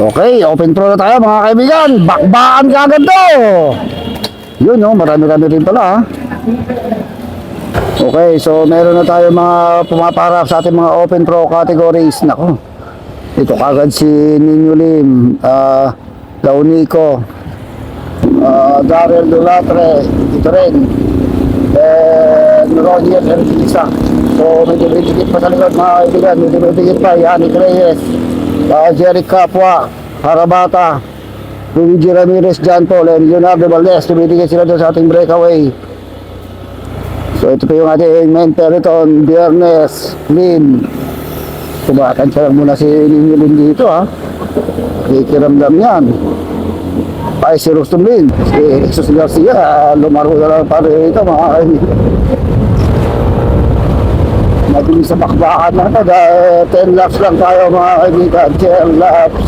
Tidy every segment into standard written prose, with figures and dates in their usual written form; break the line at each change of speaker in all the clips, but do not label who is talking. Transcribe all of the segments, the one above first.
Okay, open pro na tayo mga kaibigan. Bakbakan ka agad to. Yun no, marami-rami rin pala ha. Okay, so meron na tayo mga pumaparap sa ating mga open pro categories. Nako, ito kagad si Ninyo Lim, Launico, Darrell Dulatre, ito rin, and Roger Erquisa. So medyo bitigit pa sa likod mga kaibigan, medyo bitigit pa. Yannick Reyes, Jerry Capua, Harabata, Luigi Ramirez, John Paul, and Leonardo Valdez. Tumitigil sila doon sa ating breakaway. So ito pa yung ating main peloton, Biernes, Lin. Kumakansya muna si Ninyo Lin dito ha. Kikiramdam yan. Ay si Rustum Lin, si Jesus Garcia, lumaro na lang para ito mga kaibigan. Mabilis sa bakbakan na ito dahil 10 laps lang tayo mga kaibigan, 10 laps.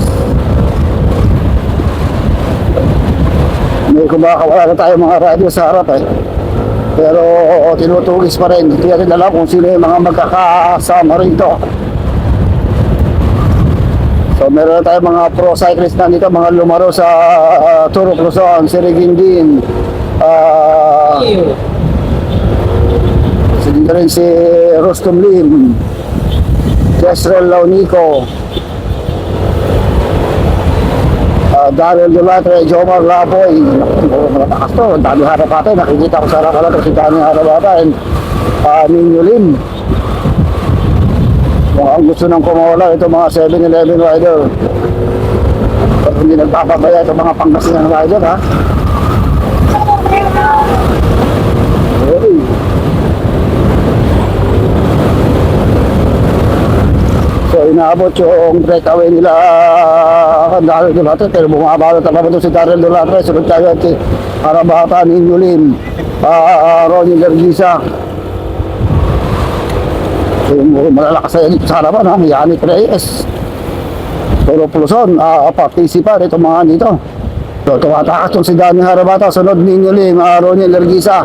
May kumakawala na tayo mga radio sa harap eh. Pero tinutugis pa rin. Hindi natin alam kung sino yung mga magkakasama rito. So meron na tayo mga pro cyclist na dito, mga lumaro sa Tour of Luzon, si Regindin, dito rin si Rustum Lim, Jezreel Launico, Darrell Dulatre, Jomar Laboy. Matakas to, dami harapate. Nakikita ko sa rakala to si Dani Harabata and Ninyo Lim. Kung ang gusto nang kumawala ito mga 7-Eleven rider, pag hindi nagpapabaya ito mga Pangasinan rider ha. Okay. So inaabot yung breakaway nila Darrell Dulatre, pero bumaba na tapos si Darrell Dulatre. Sunod tayo at si Harabata, Ninyo Lim, Ronnie Lerguisa. So yung malalakas na dito sa harapan ha, Yannick Reyes, Toro Pluson, participan itong mga dito. So tumatakas itong si Dani Harabata, sunod Ninyo Lim, Ronnie Lerguisa.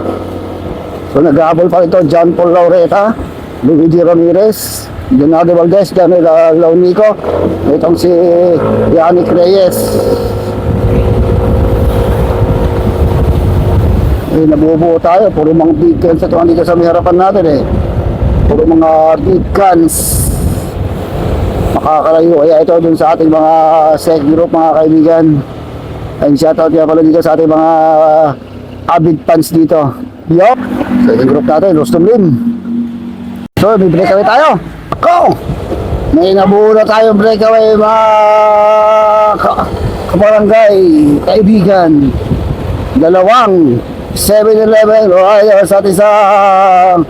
So nag-aabol pa ito John Paul Laureta, Luigi Ramirez, Leonardo Valdez, Daniel Launico, itong si Yannick Reyes. Eh, nabubuo tayo, puro mga big cans ito dito sa may harapan natin eh. Puro mga big cans. Makakalayo kaya ito dun sa ating mga sec group mga kaibigan. And shoutout kaya pala dito sa ating mga avid fans dito. Yup, second group natin, Rustum Lim. So, may breakaway tayo. Go! May nabuo na tayong breakaway mga kabarangay, kaibigan. Dalawang 7-Eleven riders at isang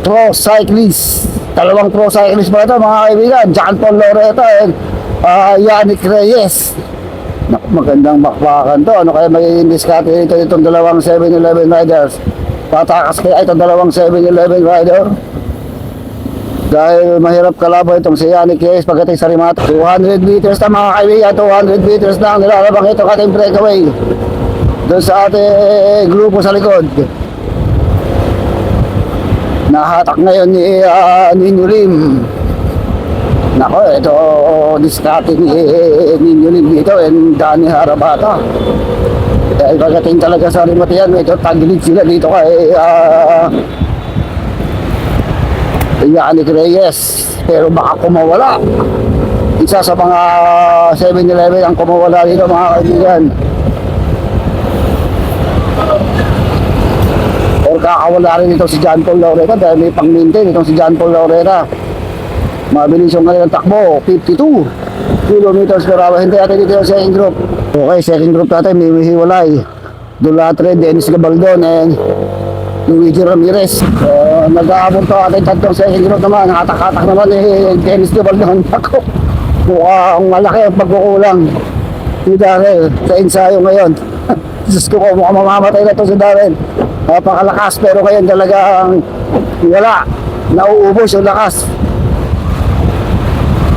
pro cyclist. Dalawang pro cyclist pa ito mga kaibigan, John Paul Laureta and Yannick Reyes. Magandang bakbakan to. Ano kaya magiging diskarte ito itong dalawang 7-Eleven riders? Patakas kaya itong dalawang 7-Eleven rider? Dahil mahirap kalaban itong si Yannick Reyes pagdating sa Rimata. 200 meters na mga kaibigan, 200 meters na ang nilalabang itong ating breakaway doon sa ating grupo sa likod. Nahatak ngayon ni Ninyo Lim. Nako, ito diskarte ni Ninyo Lim dito and Dani Harabata. Dahil pagdating talaga sa Rimata yan, ito tagilid sila dito kay Yannick Reyes, pero baka kumawala. Isa sa mga 7-Eleven ang kumawala dito mga kaibigan. Or kakawala rin ito si John Paul Laureta dahil may pang-maintain itong si John Paul Laureta. Mabilis yung kanilang takbo, 52 kilometers per hour. Hindi natin dito yung second group. Okay, second group natin may hiwalay. Dulatre, Dennis Gabaldon and Luigi Ramirez. Nag-aabot to ating tatlong second group naman. Nakatak-atak naman eh Dennis Gabaldon. Ako, mukhang malaki ang pagkukulang ni Darrell sa ensayo ngayon. Diyos ko, mukhang mamamatay na to si Darrell. Napakalakas pero ngayon talagang wala. Nauubos yung lakas.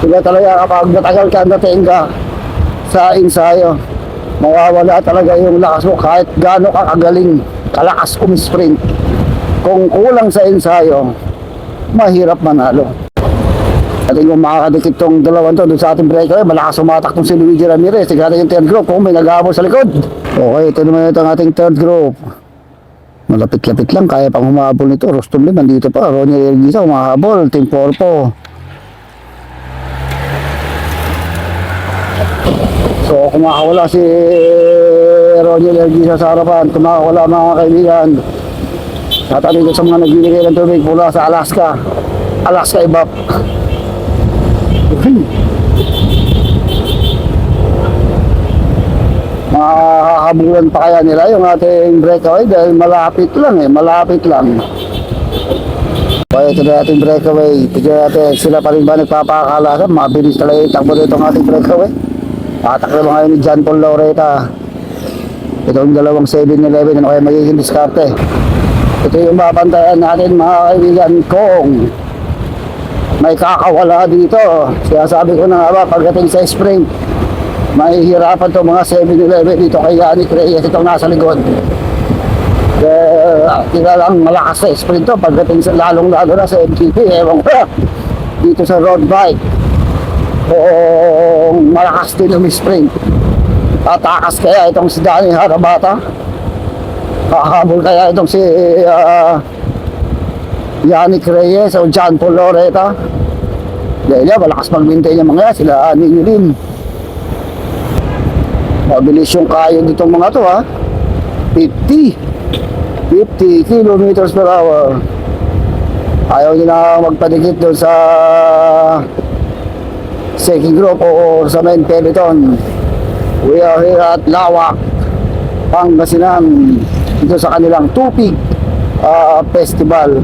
Kaya talaga kapag matagal ka dating ka sa ensayo, mawawala talaga yung lakas mo kahit gaano ka kagaling, kalakas sprint. Kung kulang sa ensayo, mahirap manalo. At kung makakadikit tong dalawang to doon sa ating breakaway, malakas sumatak tong si Luigi Ramirez. Tignan yung third group kung may nag-aabot sa likod. Okay, ito naman ito ang ating third group. Malapit-lapit lang, kaya pang humahabol nito. Rostom Lim, nandito pa. Ronnie Elguisa, humahabol. Team Porpo. So, kumakawala si Ronnie Elguisa sa harapan. Kumakawala mga kaibigan. Tatabi ko sa mga nagbibigay ng tubig mula sa Alaska. Alaska Ibap. Mahahabulan pa kaya nila yung ating breakaway dahil malapit lang malapit lang. Okay, ito na ating breakaway. Tignan natin, sila pa rin ba nagpapakalasan? Mabilis talaga yung takbo nito ng ating breakaway. Patakbo ngayon ni John Paul Laureta. Ito yung dalawang 7-11 ano kaya magiging diskarte. Ito yung babantayan natin mga kaibigan kung may kakawala dito. Sinasabi ko na nga ba, pagdating sa sprint, mahihirapan itong mga 7-11 dito kay Yannick Reyes, itong nasa likod. Kaya lang malakas sa sprint to pagdating sa lalong-lalo na sa MGP. Ewan ko dito sa road bike kung malakas din yung sprint. Tatakas kaya itong si Danny Harabata, kahabol kaya itong si Yannick Reyes o John Paul Laureta. Dahil yan, malakas mag-maintain yung mga yan, sila Ningilin. Mabilis yung kayo ditong mga to 50 kilometers per hour. Ayaw nila magpadikit doon sa second group o sa main peloton. We are here at Lawak, Pangasinan, dito sa kanilang Tupig Festival.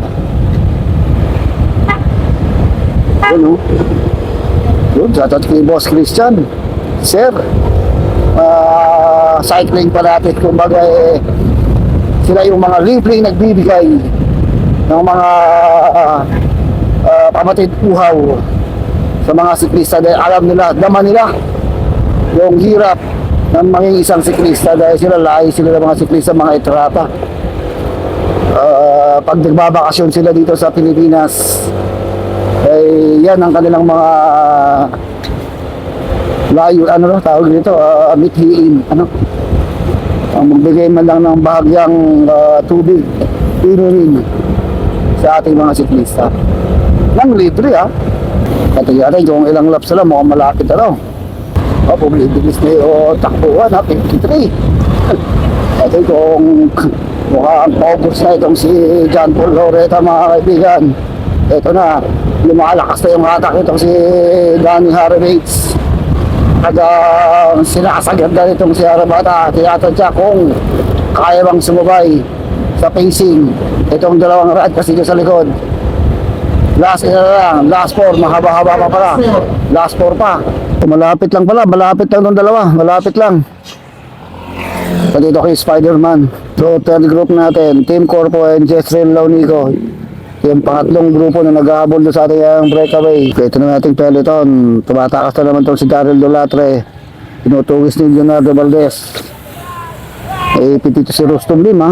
Yun yun, shoutout kay Boss Christian. Sir, cycling pa natin, kumbaga sila yung mga libreng nagbibigay ng mga pamatid uhaw sa mga siklista dahil alam nila, naman nila yung hirap ng maging isang siklista dahil sila lahi sila ng mga siklista, mga itrata. Pag nagbabakasyon sila dito sa Pilipinas, yan ang kanilang mga layo, tawag dito, mithiin, ang magbigay man lang ng bahagyang tubig, inumin sa ating mga siklista nang libre Kaya kung ilang laps sila, mukhang malapit bumibilis na yung takbuhan 53. At kung mukhang paubos na itong si John Paul Laureta mga kaibigan, ito na, lumalakas na yung hatak itong si Danny Harabate. Sinasagad na itong si Harabata. Tinatadya kung kaya bang sumabay sa pacing itong dalawang rad kasi sa likod. Last lang, last 4, mahaba-haba pa pala. Last 4 pa. Malapit lang pala, malapit lang itong dalawa, malapit lang. At dito kay Spider-Man. So, third group natin, Team Corpo and Jezreel Launico. Yung pangatlong grupo na nag-ahabol doon sa ating breakaway. Ito na nating peloton. Tumatakas na naman itong si Daryl Dolatre. Tinutugis ni Leonardo Valdez. Pitito si Rostom Lim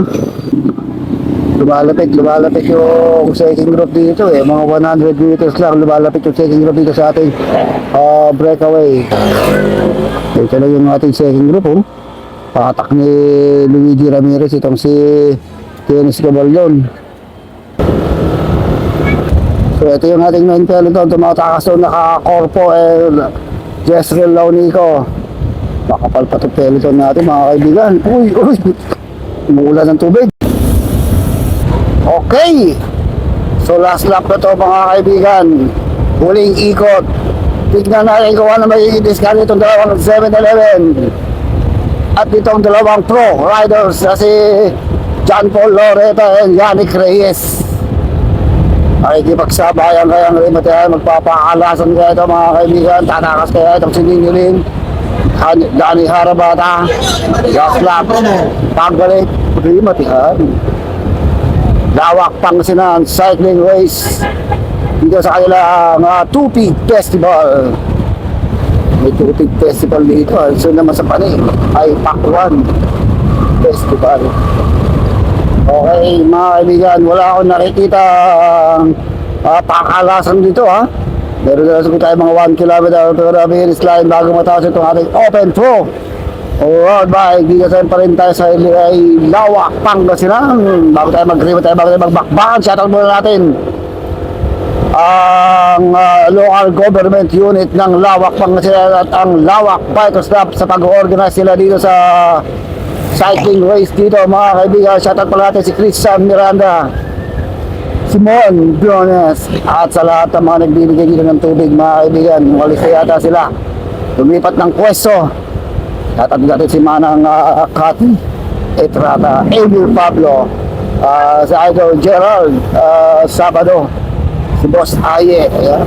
Lumalapit yung second group dito mga 100 meters lang lumalapit yung second group dito sa ating breakaway. Ito na yung ating second group patak ni Luigi Ramirez itong si Dennis Gabaldon. So ito yung ating main peloton, tumatakas doon naka-Corpo and Jezreel Launico. Makapal pa itong peloton natin mga kaibigan. Uy umuulan ng tubig. Okay, so last lap na to mga kaibigan, huling ikot. Tignan natin kung ano magiging discount itong dalawang 7-11 at itong dalawang pro riders na si John Paul Laureta and Yannick Reyes. Makikipagsabayan kaya ng Rimatayan, magpapakalasan kaya ito mga kaibigan. Tatakas kaya itong si Ningilin, Danny Harabata. Last lap, pagbalik Rimatayan. Lawak Pangasinan Cycling Race dito sa kanilang Tupig Festival. May Tupig Festival dito. So naman sa Pani ay Pakwan Festival. Okay mga kaibigan, wala akong nakikita pakalasan dito ha. Meron na sabi tayo mga 1 kilometer to the finish line bago matapos itong ating Open Pro. Alright, bye. Gigasan pa rin tayo sa Lawak Pangasinan. Bago tayo mag-grip tayo, bago tayo magbakbakan, shoutout muna natin ang local government unit ng Lawak Pangasinan at ang Lawak Bike Stop sa pag-organize nila dito sa cycling race dito mga kaibigan. Shoutout pala natin si Christian Miranda, Simon Briones at sa lahat ng mga nagbibigay dito ng tubig mga kaibigan. Walis na yata sila lumipat ng pwesto. Shoutout natin si Manang Cathy Etrata, Emil Pablo, si Idol Gerald Sabado, si Boss Aye, ayan.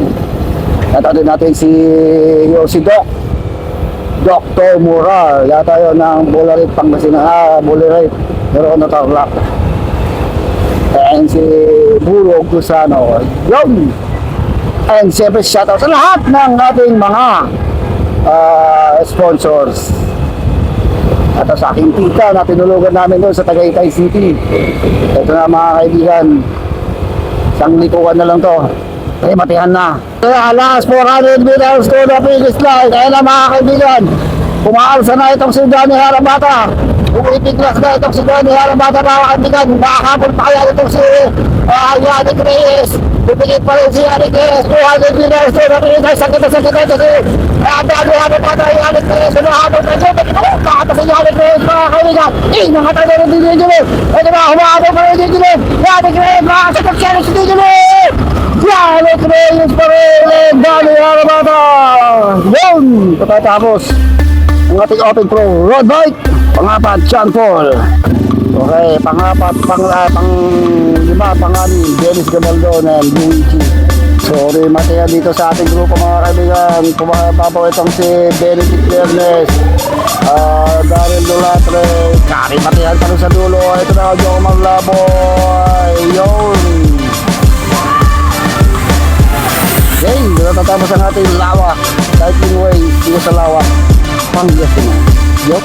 Shoutout natin si Dr. Mura, yata yun ng Bularit Pangasinan, Bularit, pero Tarlac. And si Burog Lusano, yun. And siyempre shoutout sa lahat ng ating mga sponsors. At sa aking tita na tinulugan namin doon sa Tagaytay City. Ito na mga kaibigan, isang likuan na lang to. Ay matihan na. Kaya last 400 meters to the finish line. Kaya na mga kaibigan, pumaalsa na itong si Danny Harabata. Umitiglas na itong si Danny Harabata mga kaibigan. Makakapon pa kaya itong si Yannick Reyes. Pipigit pa rin si Yannick Reyes. 200 meters to the finish line. Sakit na kasi Danny Harabata, Yannick Reyes. Humahabot na siya. Nakata si Yannick Reyes mga kaibigan. Nakata na rin si Digilim. Ito ba, humahabot pa rin si Digilim. Yannick Reyes, makakasakot siya rin si Digilim. Yannick Reyes pa rin. Danny Harabata. Yun! Pagkatapos ang ating Open Pro road bike. Pangapat, John Paul. Okay, pangapat, pang-lima, pang-ani, Dennis Gabaldon and Luigi. Sorry, mataya dito sa ating grupo mga kaibigan. Pumapapaw itong si Benedict Bernes, Daryl Dulatre, Kari Matihan pa rin sa dulo. Ito na, Joe Maglaboy. Yun! Okay, natatapos ang ating Lawak Cycling Way dito sa Lawak Pangasinan. Yup.